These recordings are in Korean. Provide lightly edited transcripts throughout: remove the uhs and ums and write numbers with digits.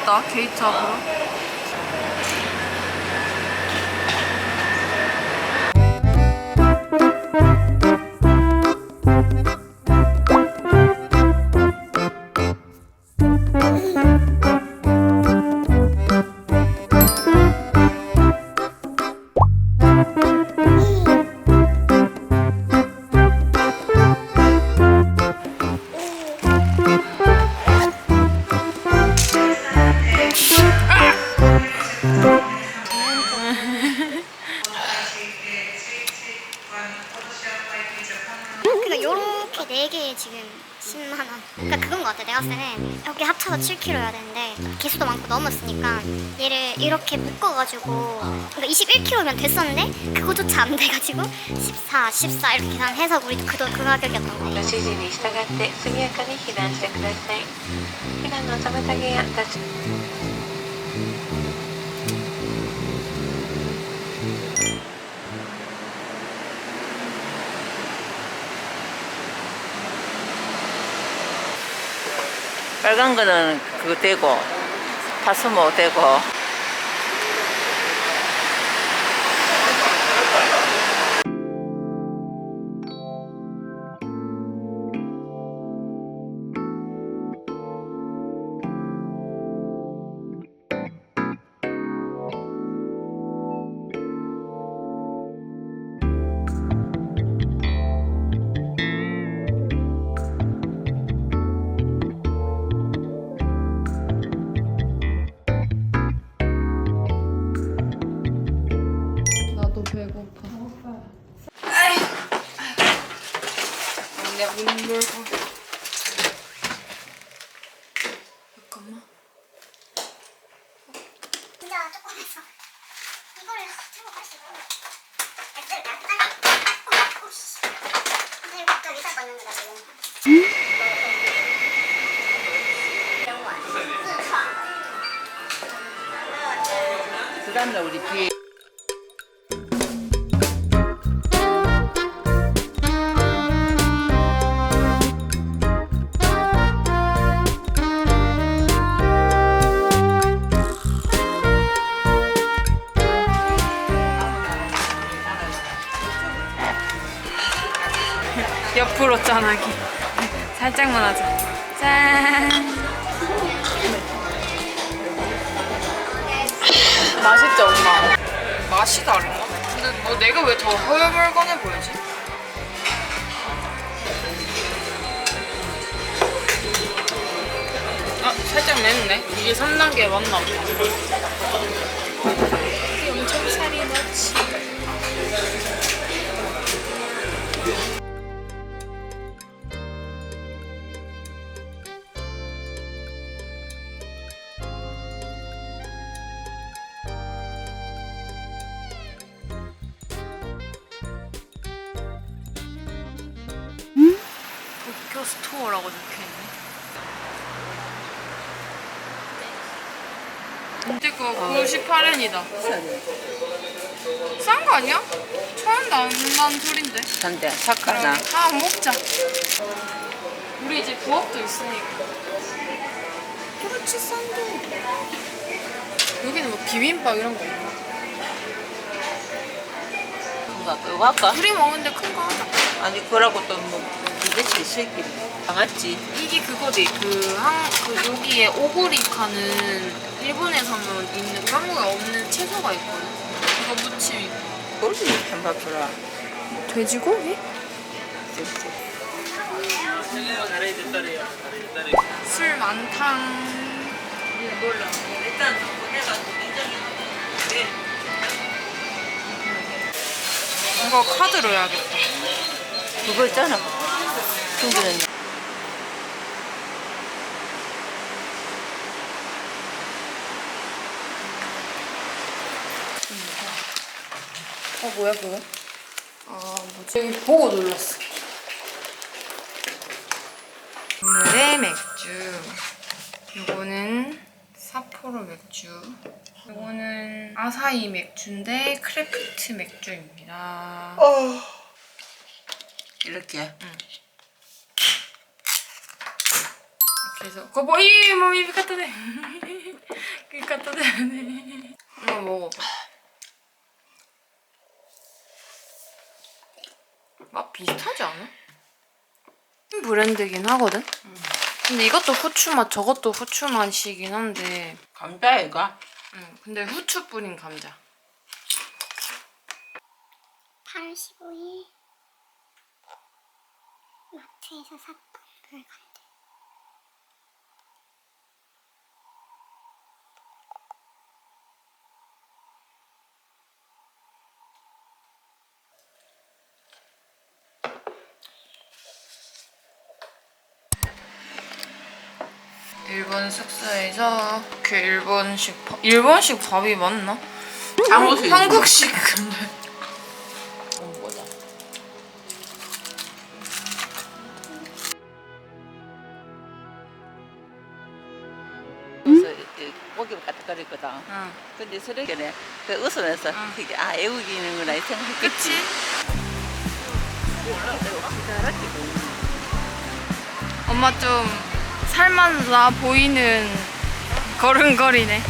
왔다 게이트 앞으로. 그러니까 요렇게 4개에 지금 10만 원. 그러니까 그건 것 같아. 내가 봤을 때는 여기 합쳐서 7kg여야 되는데 개수도 많고 넘었으니까 얘를 이렇게 묶어가지고 그러니까 21kg면 됐었는데 그거조차 안 돼가지고 14 이렇게 계산해서 우리도 그 가격이었던 거야. 指示に従って速やかに避難してください。避難の妨げや脱 빨간 거는 그거 되고 파스모 되고 나도 배고파. 내가 문 열고. 잠깐만. 진짜 조금 해서 이거를 들고 갈 수 있고 약간 근데 갑자기 살 걷는다 지금. 이런 거 아니야? 그 다음날 우리 뒤에 옆으로 짠하기. 살짝만 하자. 짠. 맛있지 엄마? 맛이 다른가? 근데 뭐 내가 왜 더 허여멀건해 보이지? 아 살짝 맵네. 이게 3단계 맞나 보다. 엄청 살이 많지. 도쿄 스토어라고 적혀있네. 근데 그거 98엔이다. 싼 거 아니야? 처음 나는 소린데. 한대 사카나 아 먹자. 우리 이제 부업도 있으니까. 그렇지 싼데. 여기는 뭐 비빔밥 이런 거 있나? 뭔가 그거 할까? 우리 먹는데 큰 거 하자. 아니 그러고 또뭐 도대체 새끼 강았지. 이게 그거지. 그 여기에 오고리카는 일본에서는 있는 한국에 없는 채소가 있거든. 이거 무침. 그렇지 한밥 줘라. 돼지고기? 술 많탕. 몰라. 일단 해가지고 이거 카드로 해야겠다. 그거 있잖아. 충분히. 뭐야 그거? 뭐지? 여기 보고 눌렀어. 오늘의 맥주. 이거는 사포로 맥주. 이거는 아사히 맥주인데 크래프트 맥주입니다. 이렇게. 이렇게 해서 그거 뭐 이 몸이 같다네. 그 갖다 대네. 이거 먹어. 맛 비슷하지 않아? 브랜드긴 하거든? 근데 이것도 후추 맛, 저것도 후추 맛이긴 한데 감자애가 응, 근데 후추 뿌린 감자. 85일 마트에서 샀던 물건들. 일본 숙소에서 그 일본식 밥이 맞나? 한국식. 한국식 근데 보자. 그래서 이렇게 고기를 까딱거리거든. 응. 근데 쓰레기네. 그 웃으면서 응. 이게 아 애우기는구나 이 생각했겠지. 그치? 엄마 좀 살만나 보이는 걸음걸이네.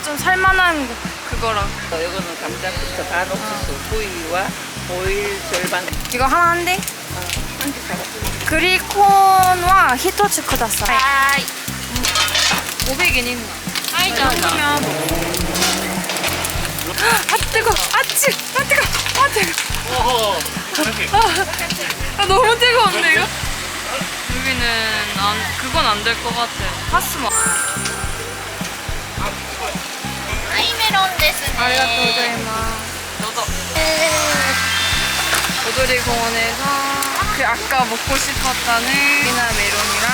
좀 살만한 그거랑. 이거는 감자부터 반 옥수수 부위와 오일 절반. 이거 하나 한대? 한개 잡았어. 그리콘와 히토츠 쿠다사이. 500엔 있나? 아이 그러면 아 뜨거! 아 뜨거! 아 뜨거! 아 너무 뜨거운데 이거? 여기는 그건 안 될 것 같아. 파스마. 아이메론 데스네. 알라토 고자이마스. 오도리 공원에서 그 아까 먹고 싶었다는 미나 메론이랑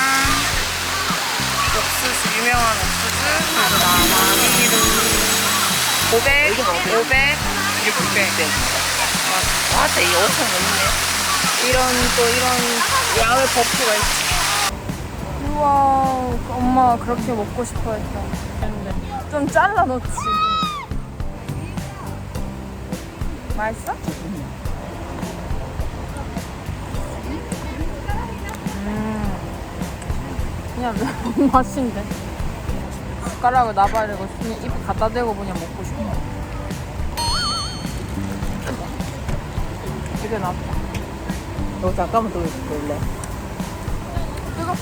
옥수수, 유명한 옥수수, 그리고 나마미루 500, 600 와서 이 5천 원이네. 이런 야외 버프가 있지. 우와, 엄마가 그렇게 먹고 싶어 했다. 좀 잘라 넣지. 맛있어? 그냥 너무 맛있는데. 숟가락을 나발리고 그냥 입에 갖다 대고 그냥 먹고 싶어. 이게 낫다. 너 잠깐만 더 있을래? 뜨거.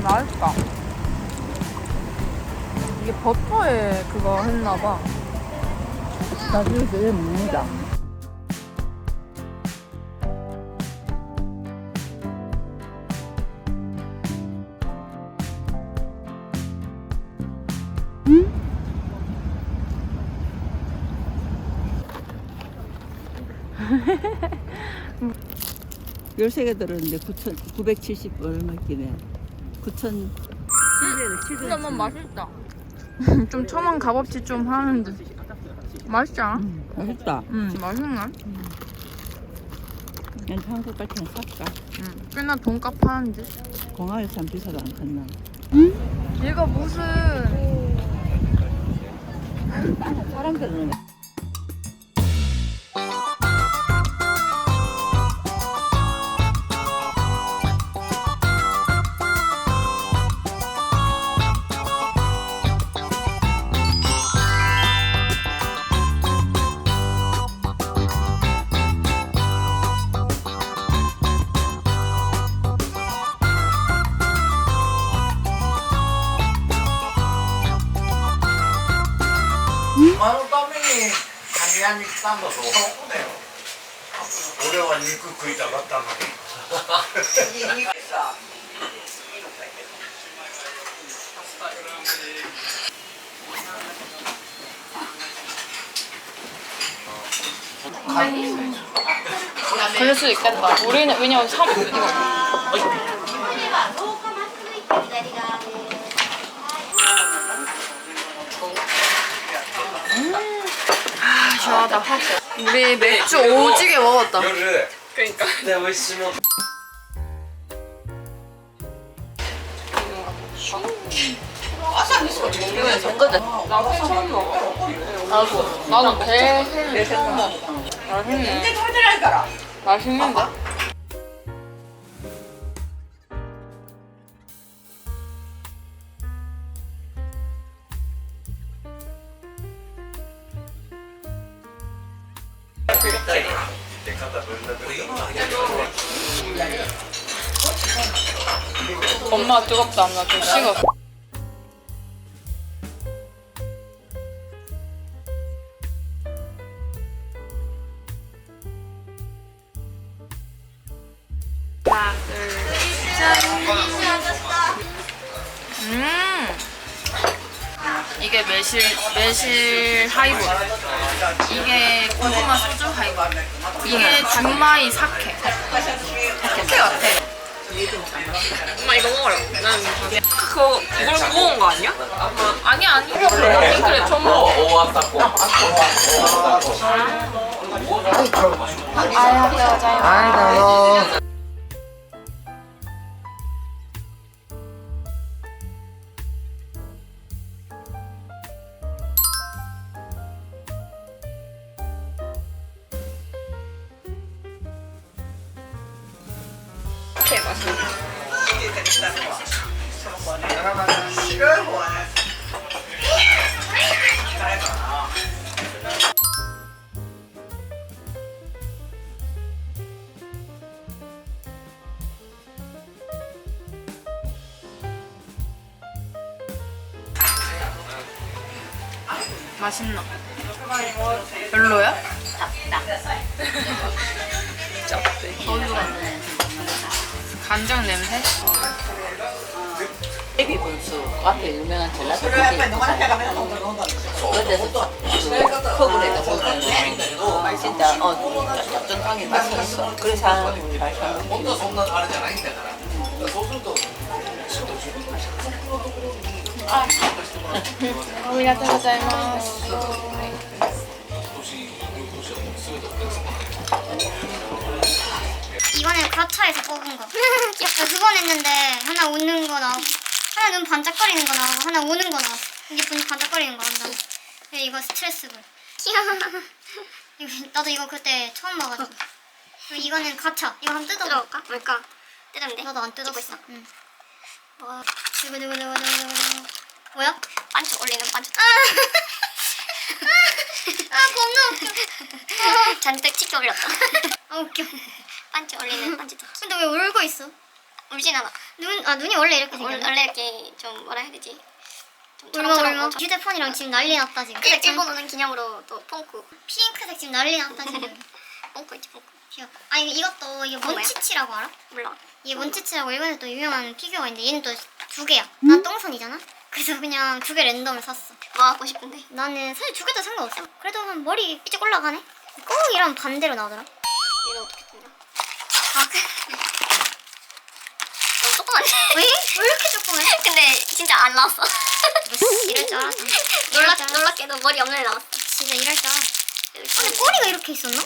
맛있다. 이게 버터에 그거 했나봐. 나중에 왜 먹는다. 열세 개 들었는데 970 얼마기네. 9,000. 근데 너무 맛있다. 좀 처음 값없이 좀 하는데 맛있지 않아? 맛있다. 맛있네. 그냥 한국 같은 살까? 꽤나 돈값 하는데. 공항에서 참 비싸도 않겠나? 얘가 무슨 사람들은に来たんだぞ。そうだよ。俺は肉食いたかったのに。肉さ。 걸릴 수도 있겠다. 우리는 왜냐면 이거 시원하다. 우리 맥주 오지게 먹었다. 그러니까. 네, 맛있으면. 이건 전거든. 나도 처음 먹어. 나는 배 처음 먹어. 맛있네. 맛있는데? 엄마가 뜨겁다 안 나. 좀 식어. 하나, 둘, 짠. 이게 매실 하이볼. 이게 고구마 소주 하이볼. 이게 준마이 사케. 사케 같아. 엄마 이거 먹어라. 난 그거 이걸 구워온 거 아니야? 아니야. 그래 처음 먹어. 맛있나? 별로야? 간장 냄새? 애비 분수 앞에 유명한 젤라또 그게 어디서 컵을 해서 먹었는데 진짜 쫀쫀하게 맛있었어. 그래서 맛있었는데 아리가또 고자이마스. 이거는 그라차에서 뽑은 거. 귀엽다. 두 번 했는데 하나 웃는 거 나오고 하나 눈 반짝거리는 거 나오고 하나 우는 거 나왔어. 이게 눈 반짝거리는 거 한다. 이거 스트레스볼. 귀여워. 나도 이거 그때 처음 봐가지고. 그리고 이거는 가차. 이거 한번 뜯어볼까? 뭘까? 뜯으면 돼? 나도 안 뜯었어. 있어. 응. 와. 두구두구두구두구. 뭐야? 반죽 올리는 반죽. 겁나 웃겨. 잔뜩 치켜 올렸다. 웃겨. 반죽 올리는 반죽. 근데 왜 울고 있어? 울진 않아. 눈이 원래 이렇게 생겼나? 원래 이렇게 좀 뭐라 해야 되지? 울마. 휴대폰이랑 지금 난리 났다 지금. 일본 오는 기념으로 또 폰쿠. 핑크색 지금 난리 났다 지금. 폰쿠 있지 폰쿠. 귀여워. 아니 이것도 이게 몬치치라고 알아? 몰라. 이게 몬치치라고 일본에 또 유명한 피규어가 있는데 얘는 또 두 개야. 난 똥손이잖아. 그래서 그냥 두 개 랜덤을 샀어. 뭐 갖고 싶은데? 나는 사실 두 개 다 상관없어. 그래도 한 머리 삐쩍 올라가네. 꼭 이런 반대로 나오더라. 얘는 어떻게 생겨? 너무 조그만해. 왜 이렇게 조그매? 근데 진짜 안 나왔어. 이럴 줄 알았어. 놀랍게도 머리 없는 애 나왔어. 진짜 이럴 줄 알았어. 근데 꼬리가 이렇게 있었나?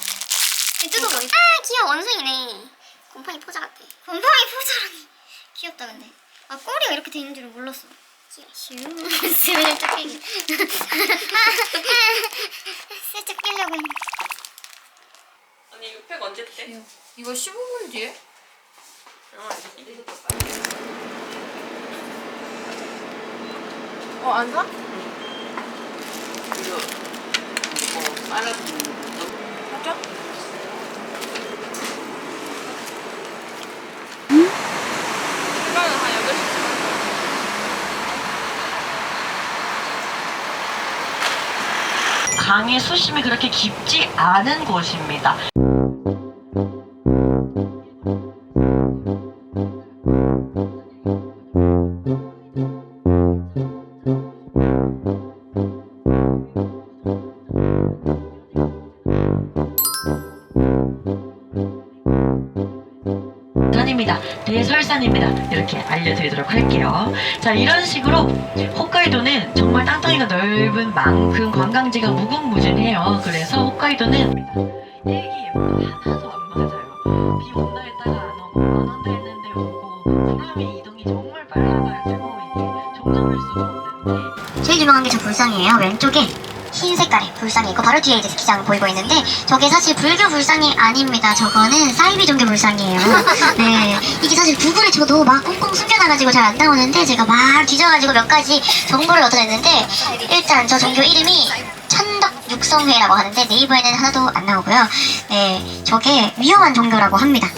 뜯어봐. 귀여워. 원숭이네. 곰팡이 포자 같아. 곰팡이 포자라니. 귀엽다 근데. 꼬리가 이렇게 돼 있는 줄은 몰랐어. 귀여워. 살짝 끼기. 살짝 끼려고 했는데. 언니 이거 팩 언제 때? 이거 15분 뒤에? 안 사? 이거 빨아서 사줘? 시간은 한 8시쯤. 강의 수심이 그렇게 깊지 않은 곳입니다. 대설입니다. 대설산입니다. 이렇게 알려드리도록 할게요. 자, 이런 식으로 홋카이도는 정말 땅덩이가 넓은 만큼 관광지가 무궁무진해요. 그래서 홋카이도는 일기예보가 하나도 안 맞아요. 비 온다 했다가 안 오고 안 온다 했는데 오고 구름의 이동이 정말 빨라가지고 이게 정정할 수가 없는데 제일 유명한 게 저 불상이에요. 왼쪽에 흰 색깔의 불상이 있고 바로 뒤에 이제 스키장 보이고 있는데 저게 사실 불교 불상이 아닙니다. 저거는 사이비 종교 불상이에요. 네, 이게 사실 구글에 저도 막 꽁꽁 숨겨놔가지고 잘 안 나오는데 제가 막 뒤져가지고 몇 가지 정보를 얻어냈는데 일단 저 종교 이름이 천덕 육성회라고 하는데 네이버에는 하나도 안 나오고요. 네, 저게 위험한 종교라고 합니다.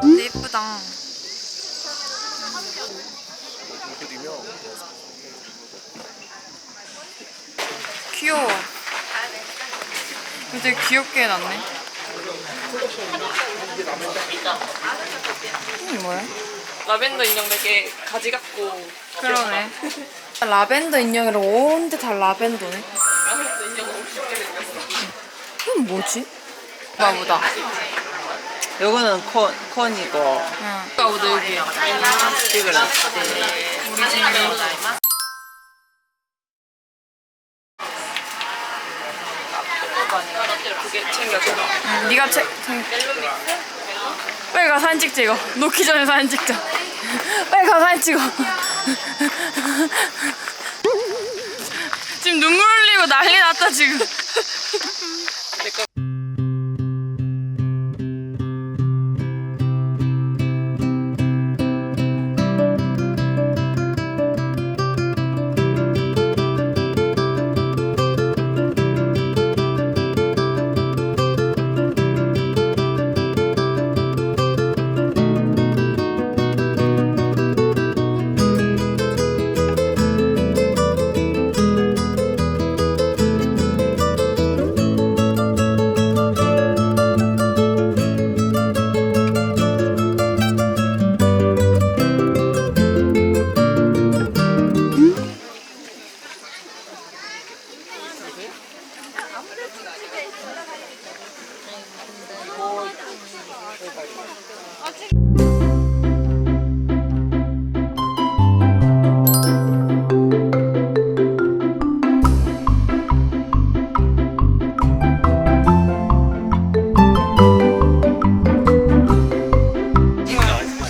예쁘다. 귀여워. 이거 되게 귀엽게 해놨네. 이게 뭐야? 라벤더 인형 되게 가지 같고 그러네. 라벤더 인형이라 온데 다 라벤더네. 라벤더 인형 너무 쉽게 생겼어. 이건 뭐지? 바보다. 요거는 콘이고 응. 바보다 여기. 이거는 우리 집에. 그게 챙겨줘. 응, 네가 빨리 가 사진 찍자 이거. 놓기 전에 사진 찍자. 빨리 가 사진 찍어. 지금 눈물 흘리고 난리 났다 지금.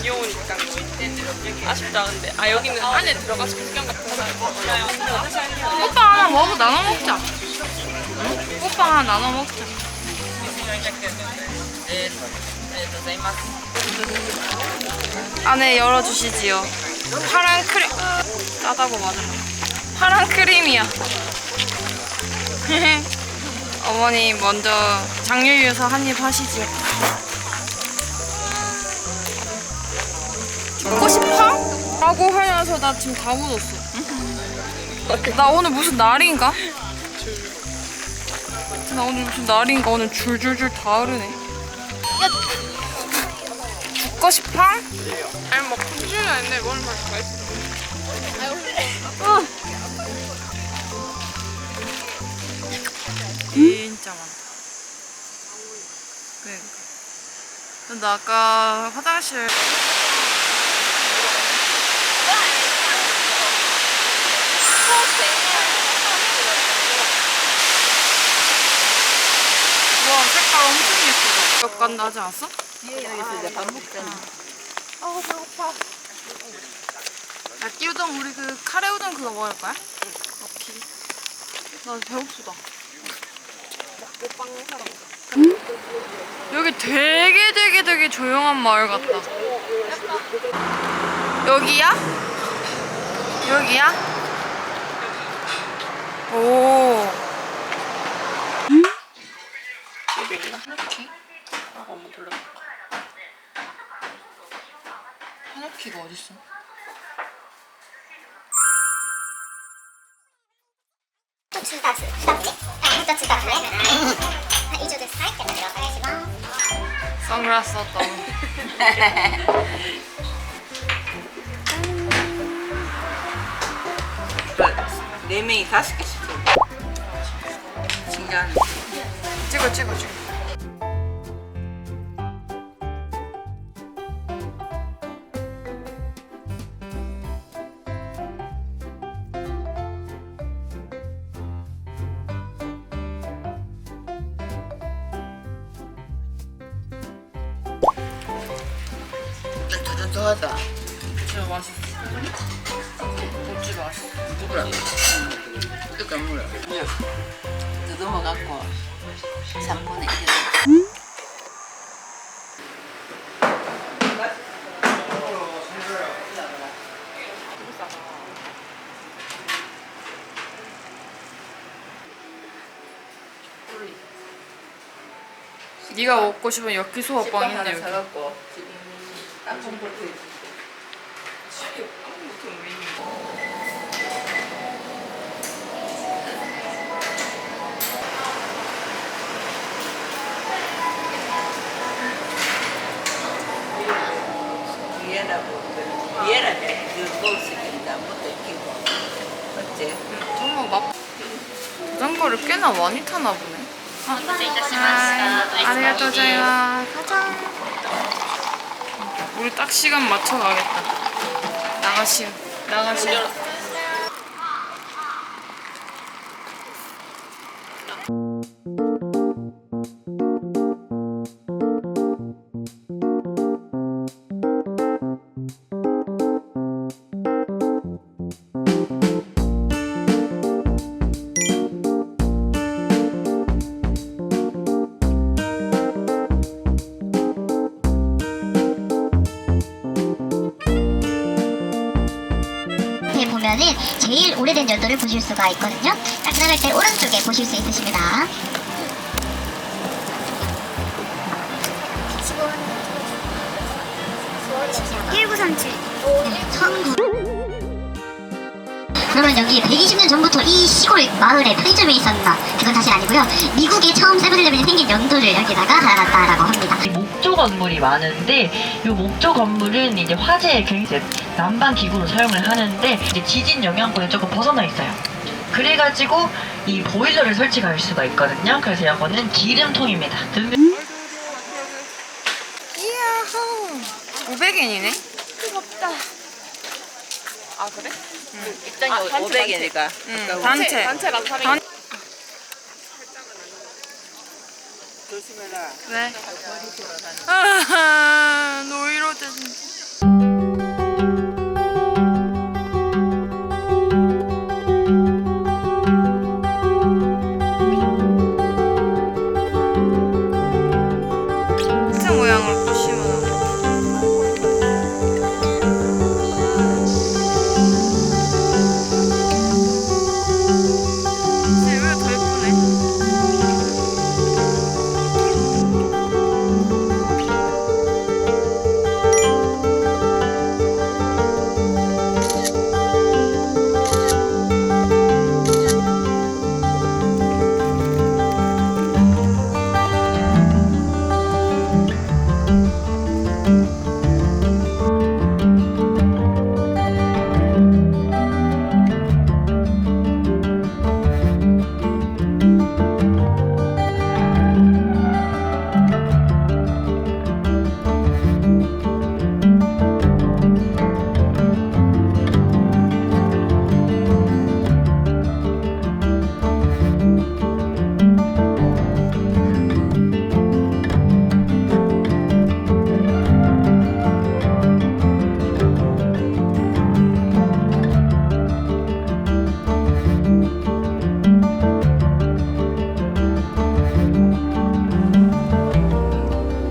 귀여우니까. 아쉽다 근데. 아 여기는 안에 들어가서 구경 같은 거 하고. 오빠 하나 먹어 나눠 먹자. 오빠 하나 나눠 먹자. 안에 열어주시지요. 파란 크림 짜다고 맞으면 파란 크림이야. 어머니 먼저 장유유서 한입 하시지요. 죽고 싶어? 라고 하면서 나 지금 다 묻었어. 나 오늘 무슨 날인가? 나 오늘 무슨 날인가? 오늘 줄줄줄 다 흐르네. 야, 죽고 싶어? 아니 뭐 품질이 아닌데 뭘 마실까 했어. 진짜 많다. 그러니까. 나 아까 화장실 와 색깔 엄청 예쁘다. 몇 간다 하지 않았어? 여기서 이제 밥 먹잖아. 야끼우동 우리 그 카레 우동 그거 먹을 거야? 오케이. 나 배고프다. 여기 되게 조용한 마을 같다. 여기야? 여기야? 오. 집에 있나? 하나키? 한번 불러볼까? 하나키가 어딨어? 2つね。2つね。はい、以上です。はい、お願いします。 선글라스 썼다. 네 명이 5개씩 신기하네. 찍어. 쫀쫀쫀쫀하다. 진짜 맛있어. 고추 맛있어. 누구라? 그러니까 뭐야? 뜯어먹 갖고 3분의 1. 네가 먹고 싶은 야끼소바빵 있네 여기. 사갖고 땅콩버터. 위에라네. 이거 먹을 수 있겠다. 뭐도 익히고. 어째? 정말 맛. 자전거를 꽤나 많이 타나 보네. 아리가또 고자이마스. 가자. 우리 딱 시간 맞춰 가겠다. 나가시오. 에 보면은 제일 오래된 연도를 보실 수가 있거든요. 딱 지나갈 때 오른쪽에 보실 수 있으십니다. 1937 그러면 여기 120년 전부터 이 시골 마을에 편의점이 있었나? 그건 사실 아니고요. 미국에 처음 세븐일레븐이 생긴 연도를 여기다가 달아놨다라고 합니다. 목조 건물이 많은데 이 목조 건물은 이제 화재에 굉장히 난방 기구로 사용을 하는데 이제 지진 영향권에 조금 벗어나 있어요. 그래가지고 이 보일러를 설치할 수가 있거든요. 그래서 이거는 기름통입니다. 이야호. 500엔이네. 아 그래? 입장이 아, 단체, 500이니까. 단체. 단체가 400. 조심해라. 네. 아, 노이로제 진짜. 진짜 모양을 보시면 진짜 왜 더 예쁘네.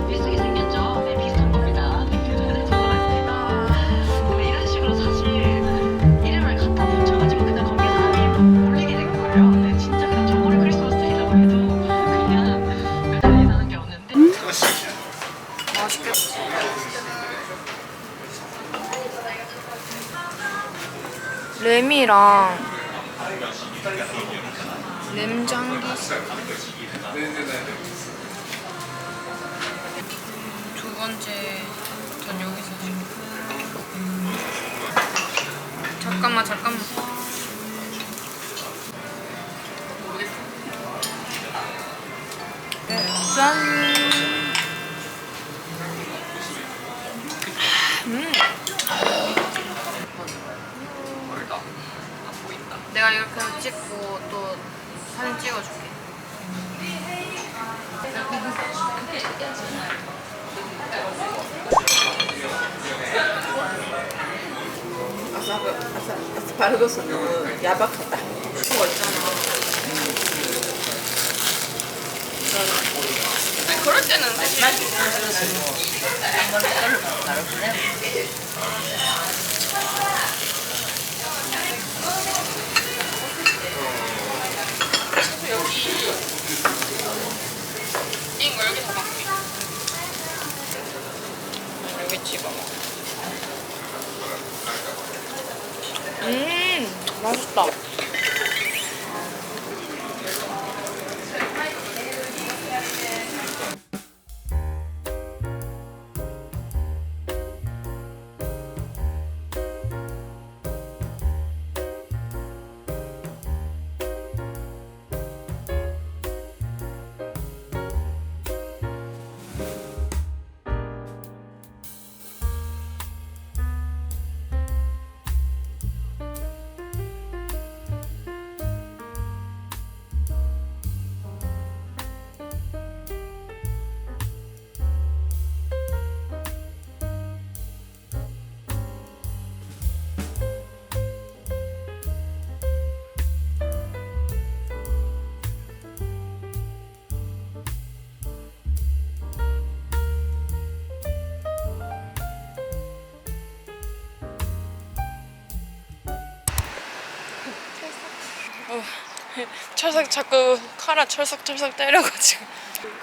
비슷하게 생겼죠? 네, 비슷한 겁니다. 근데 이런 식으로 사실 이름을 갖다 붙여가지고 그냥 거기에 사람이 올리게 된 거예요. 근데 진짜 그냥 저거를 크리스마스 트리라고 해도 그냥 난리 나는 게 없는데 맛있겠다. 램이랑 램장기 두 번째 전 여기서 잠깐만 짠. 내가 이렇게 찍고 또 사진 찍어줄게. 바르고서 너무 야박하다. 그거 있잖아. 아니, 그럴 때는 사실 이거 여기서 바뀌. 여기 집어먹어. 맛있다. 철석 자꾸 카라 철석철석 때려가지고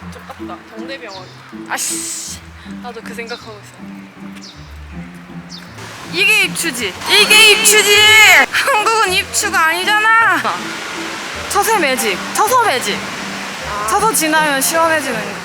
그쪽 같다. 동대병원. 아씨 나도 그 생각하고 있어. 이게 입추지. 이게 입추지. 한국은 입추가 아니잖아. 처세 매직. 처서 매직. 처서 지나면 시원해지는 거.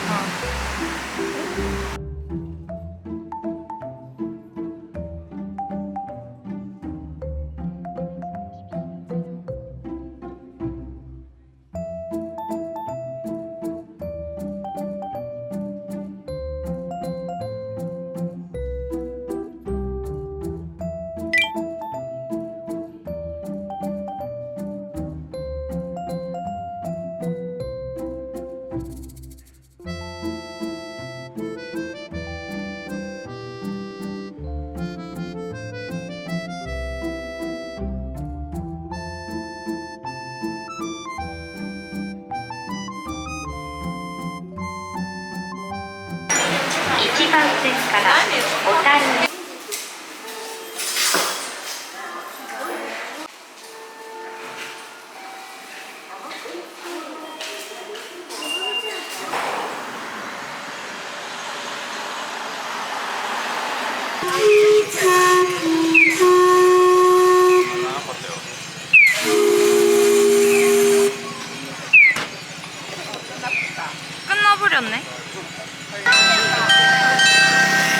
끝나버렸네.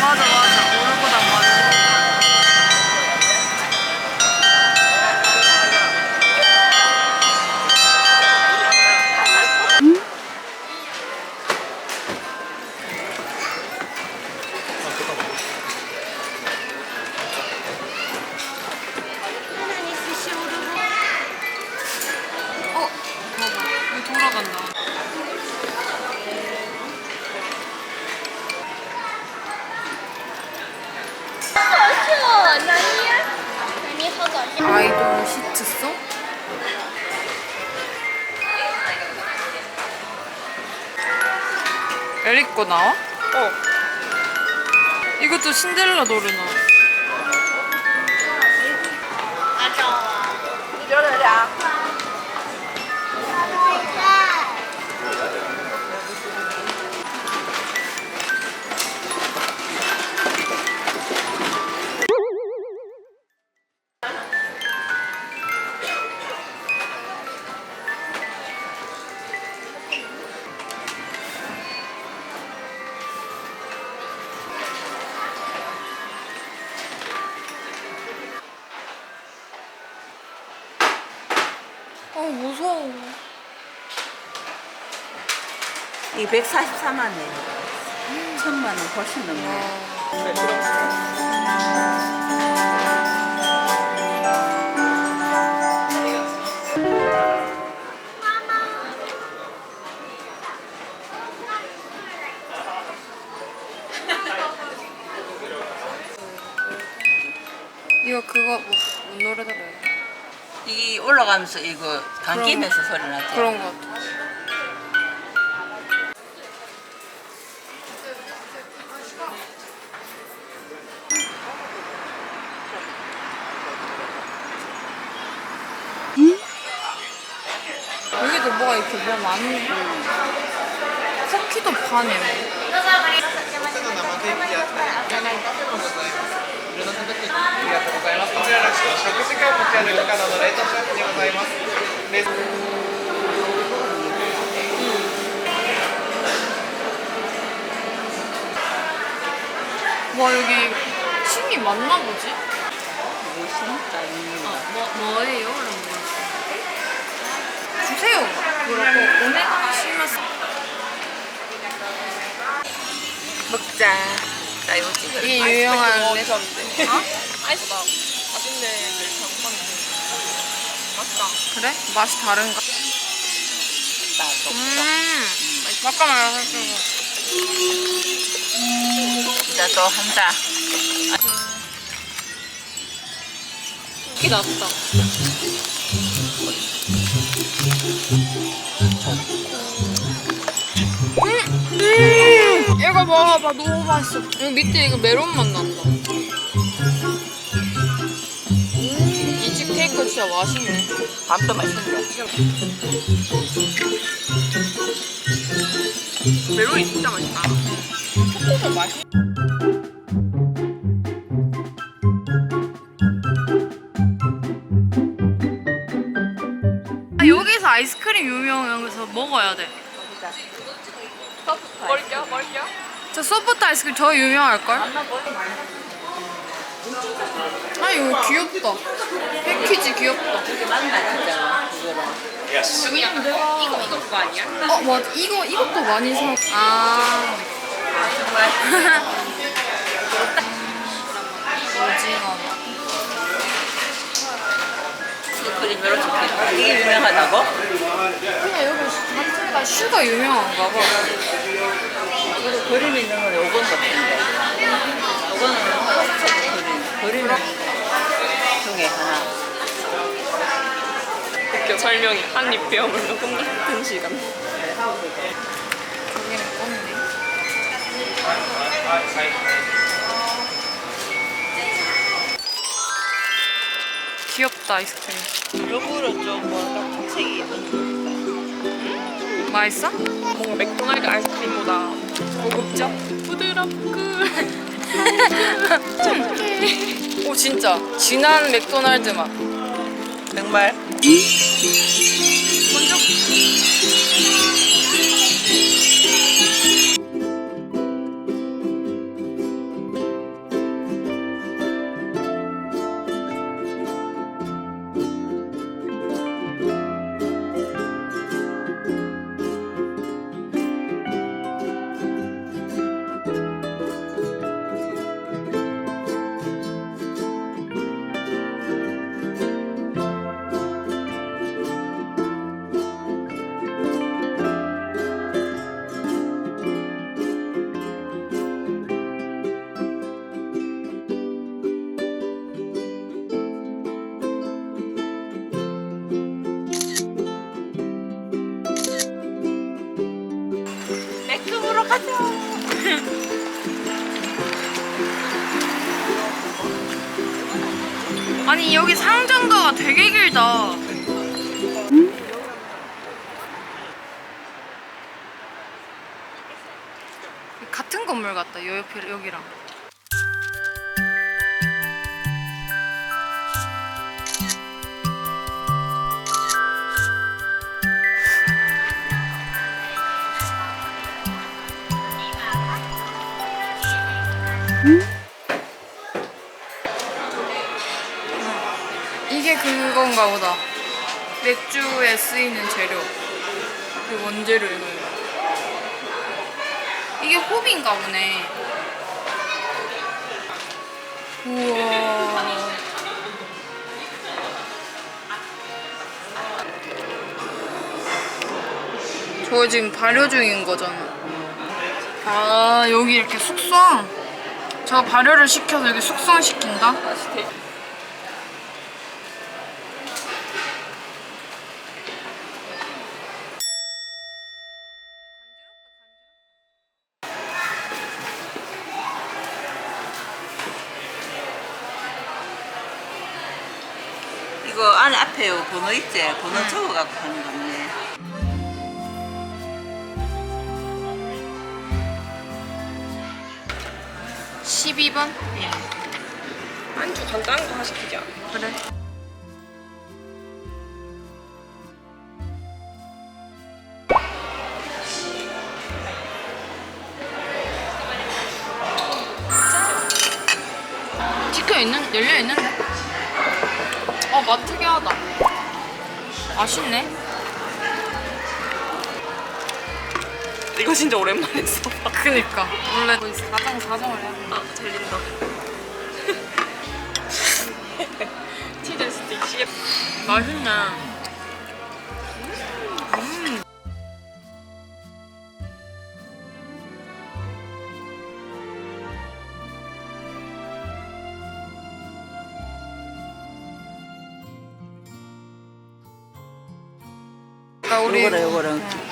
맞아 오르고당 맞아. 봐봐 이거 돌아간다. 아이돌 시트송? 에릭 거 나와? 이것도 신데렐라 노래 나와. 무서워. 244만 원. 1,000만 원 훨씬 넘네. 이거 그거 뭔 노래더라? 이 올라가면서 이거 감기면서 소리 나지. 그런 것 같아. 여기도 뭐가 이렇게 뭐 많은 쿠키도 파네. 와 여기 층이 맞나 보지? 뭐예요? 그럼 주세요. 그렇고 오네가시마스. 먹자. 나 이거 찍어. 이게 유명한 레전드. 어? 아이스바. 맛있네. 맛있다. 그래? 맛이 다른가? 잠깐만 살짝. 진짜 또 한다. 쿠키 나왔다. 이거 먹어봐. 너무 맛있어. 여기 밑에 이거 메론 맛 난다. 이 집 케이크 진짜 맛있네. 밥도 맛있는데. 메론이 진짜 맛있다. 초코도 맛있어. 여기서 아이스크림 유명해서 먹어야 돼. 먹을게요. 저 소프트 아이스크림 저 유명할걸? 아 이거 귀엽다. 패키지 귀엽다. 이거 그거 아니야? 어 맞아. 이것도 많이 사. 아 정말. 오징어. 슈크림 이렇게 이게 유명하다고? 그냥 여기 자체가 슈가 유명한가 봐. 이거 그림 있는 건 요건 같은데. 요거는 커스터드 그림 중에 하나. 웃겨 설명이 한입 베어물면 꿈 같은 시간. 여기는 껌네. 귀엽다 아이스크림. 일부러 좀 뭐가 특색이 있는 맛있어? 뭔가 맥도날드 아이스크림보다 고급져? 부드럽고. 오 진짜 진한 맥도날드 맛. 정말. 먼저 맥주으로 가자. 아니 여기 상점가가 되게 길다. 같은 건물 같다. 요 옆에 여기랑. 이게 그건가 보다. 맥주에 쓰이는 재료. 그 원재료 이거. 이게 호비인가 보네. 우와. 저거 지금 발효 중인 거잖아. 아 여기 이렇게 숙성. 저거 발효를 시켜서 여기 숙성시킨다? 안에 앞에 번호 있지? 번호 적어갖고 하는 거네. 네. 12번? 안주 간단한 거 하나 시키자. 그래. 열려 있는데? 맛 특이하다. 맛있네. 이거 진짜 오랜만에 써봐. 그니까. 원래 사정을 해야 돼. 아, 들린다. 티될 수도 있지. 맛있네. 요거는.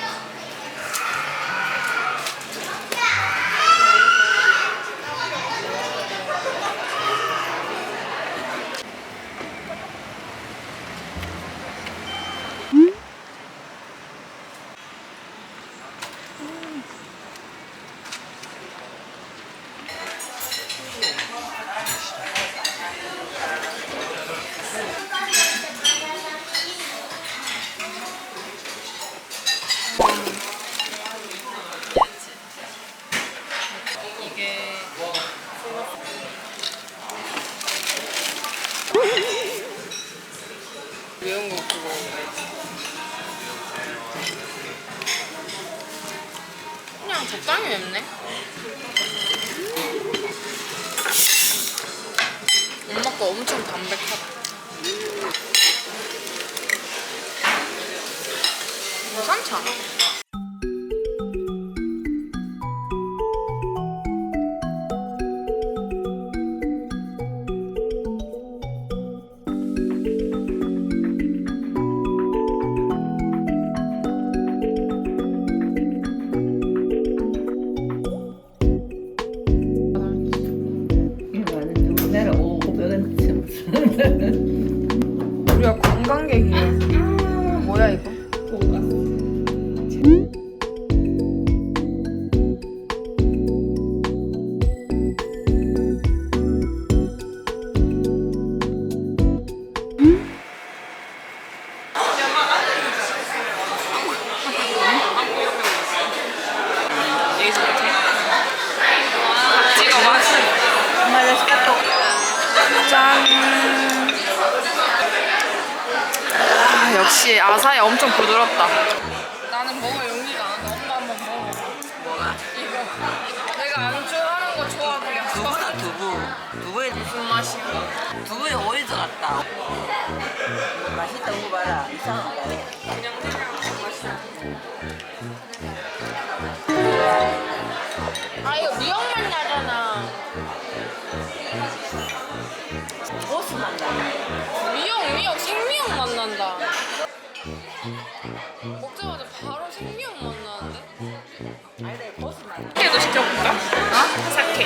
매운 거 그거. 그냥 적당히 맵네. 엄마 거 엄청 담백하다. 괜찮지 않아? 우리나라 500원 우리가 관광객이야. 뭐야 이거? 역시 아사히 엄청 부드럽다. 나는 먹을 용기가 안 나. 엄마 한번 먹어. 뭐가? 이거 내가 안 좋아하는 거 좋아하고. 두부에 무슨 맛이야? 두부에 오일 들어갔다. 맛있다 먹어봐라. 이상하다. 그냥 생각하는 맛이야. 아 이거 미역 맛 나잖아. 고수 맛 나. 미역 생미역 맛 난다. 먹자마자 바로 생미역 맛 나는데? 아니, 고수 맛 나. 사케도 시켜볼까? 어? 사케.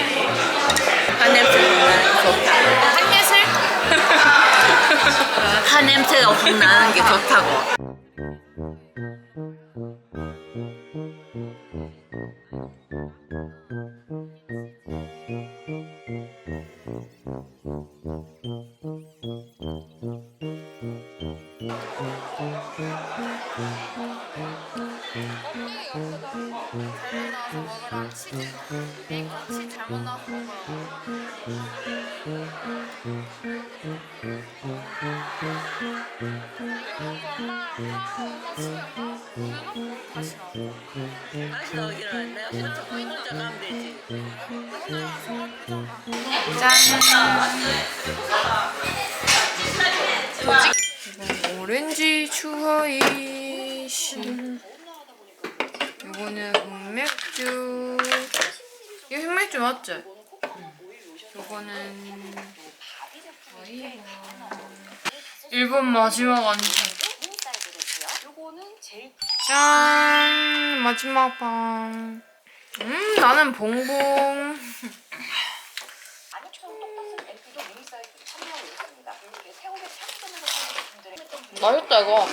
한 냄새 나는 좋다. 한예슬? 한 냄새가 없이 나는 게 좋다고. 잘못 나와서 먹으라. 치즈. 베이컨 치즈 잘못 나와서 먹으라. 다시 나오기는 내가 혼자 가면 되지. 이건 오렌지 추하이시. 이거는 흑맥주. 이거 흑맥주 맞지? 이거는 일본 마지막 안주. 짠! 마지막 방. 나는 봉봉. 아니처럼 똑같은 LP도 미니 사이즈 참여하고 있습니다. 그리고 세월에 착수되는 걸 보는 분들의 맛있다 이거.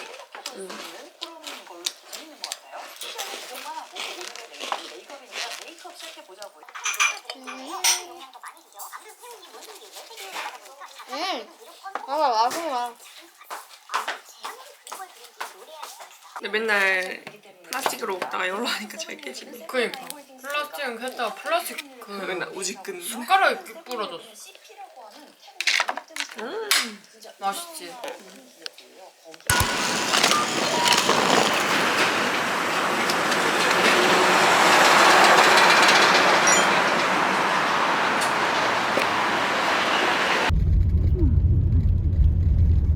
맞아 맛있나. 근데 맨날 플라스틱으로 먹다가 이걸로 하니까 잘 깨지네. 그니까 플라스틱은 했다가 플라스틱 그 맨날 우지끈. 숟가락에 끼 부러졌어. 맛있지.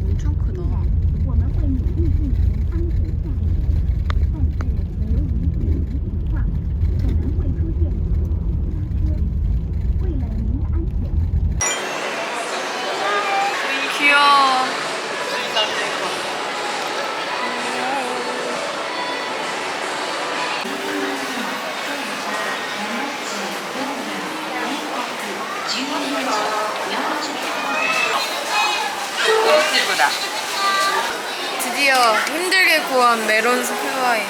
엄청 크다. 귀여워. 드디어 힘들게 구한 메론 스프와인.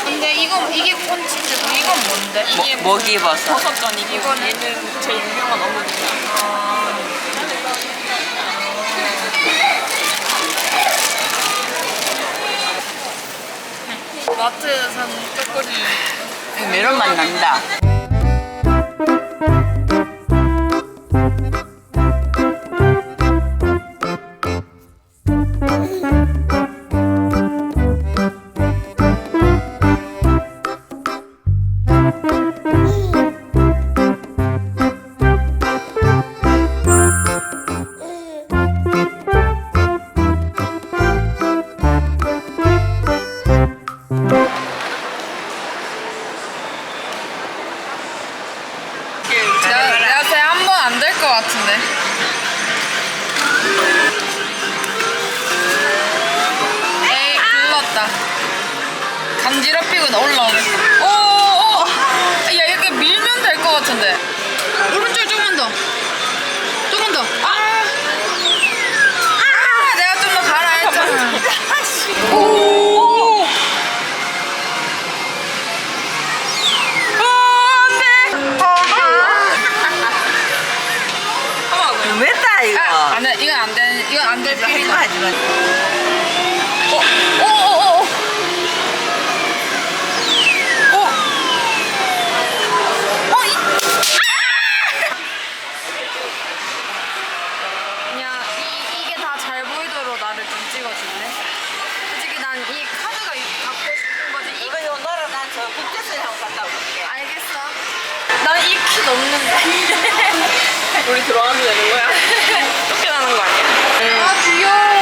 근데 이게 콘치즈고 이건 뭔데? 이게 먹이버섯. 버섯전이고 이거는? 얘는 제일 유명한 어묵이야. 마트에서 산 초콜릿. 메론 맛 난다. 내가 쟤 한 번 안 될 것 같은데. 에이 글렀다. 간지럽히고 올라오네. 오오오. 야 이렇게 밀면 될 것 같은데. 오른쪽 조금만 더. 조금 더. 내가 좀 더 가라 했잖아. 오. 왜다 이거? 안 돼. 이건 안 돼. 이건 안 될 필이다. 하지 마. 오오오오. 그냥 이게 다 잘 보이도록 나를 좀 찍어줄래? 솔직히 난 이 카드가 갖고 싶은 거지. 이거 너랑 난저 국제선 한번 갔다 올게. 알겠어. 난 이 키 넘는데. 우리 들어가도 되는 거야? 쫓겨나는 거 아니야? 아 귀여워.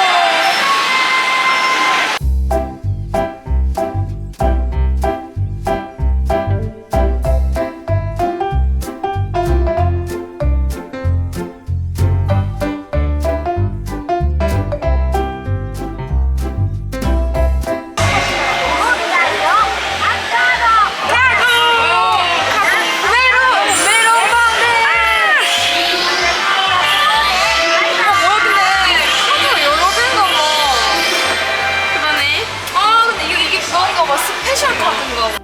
스페셜 카드인가 봐.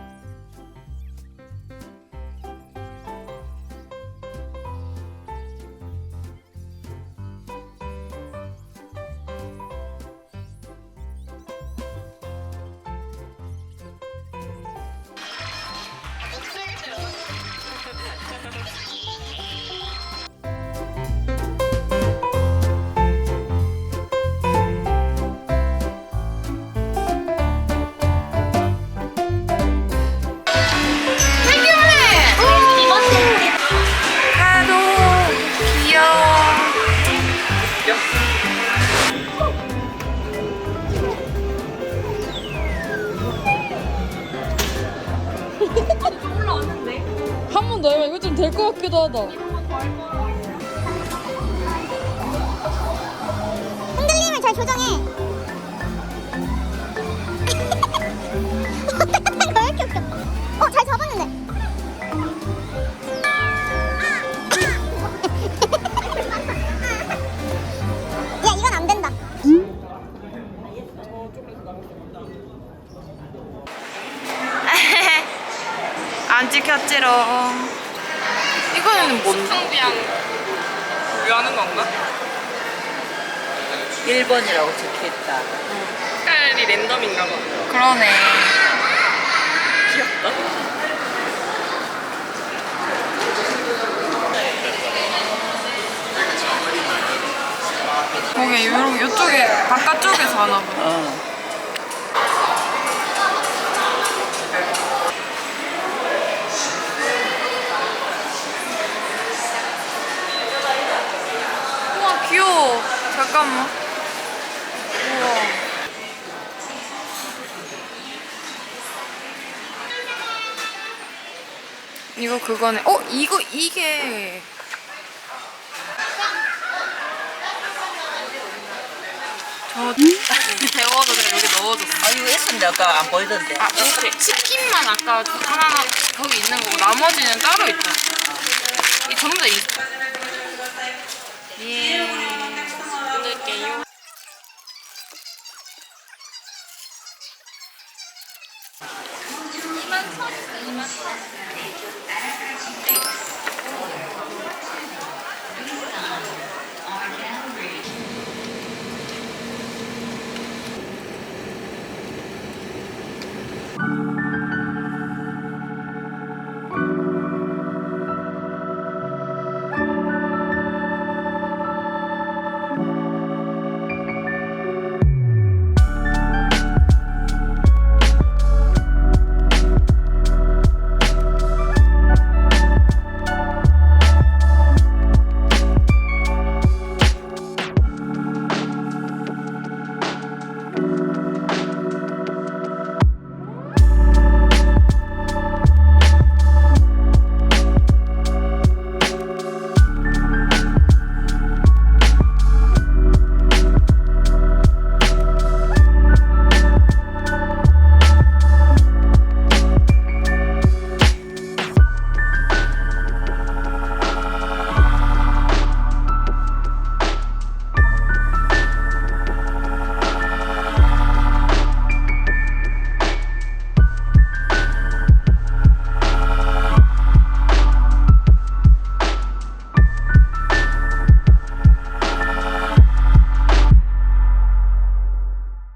한 번 더 해봐. 이거 좀 될 것 같기도 하다. 흔들림을 잘 조정해. 왜 이렇게 웃겨? 잘 잡았는데. 야, 이건 안 된다. 안 찍혔지롱. 이거는 뭔데? 탕비앙 요하는 건가? 1번이라고 적혀있다. 색깔이 랜덤인가 봐. 그러네. 귀엽다. 거기 요쪽에 바깥쪽에서 하나 봐. 우와 귀여워. 잠깐만. 우와. 이거 그거네. 이게. 저 데워서 그냥 여기 넣어줬어. 아, 이거 있었는데 아까 안 보이던데. 아, 치킨만 아까 하나 거기 있는 거고 나머지는 따로 있다. 이 전부 다 예. 끊을게요.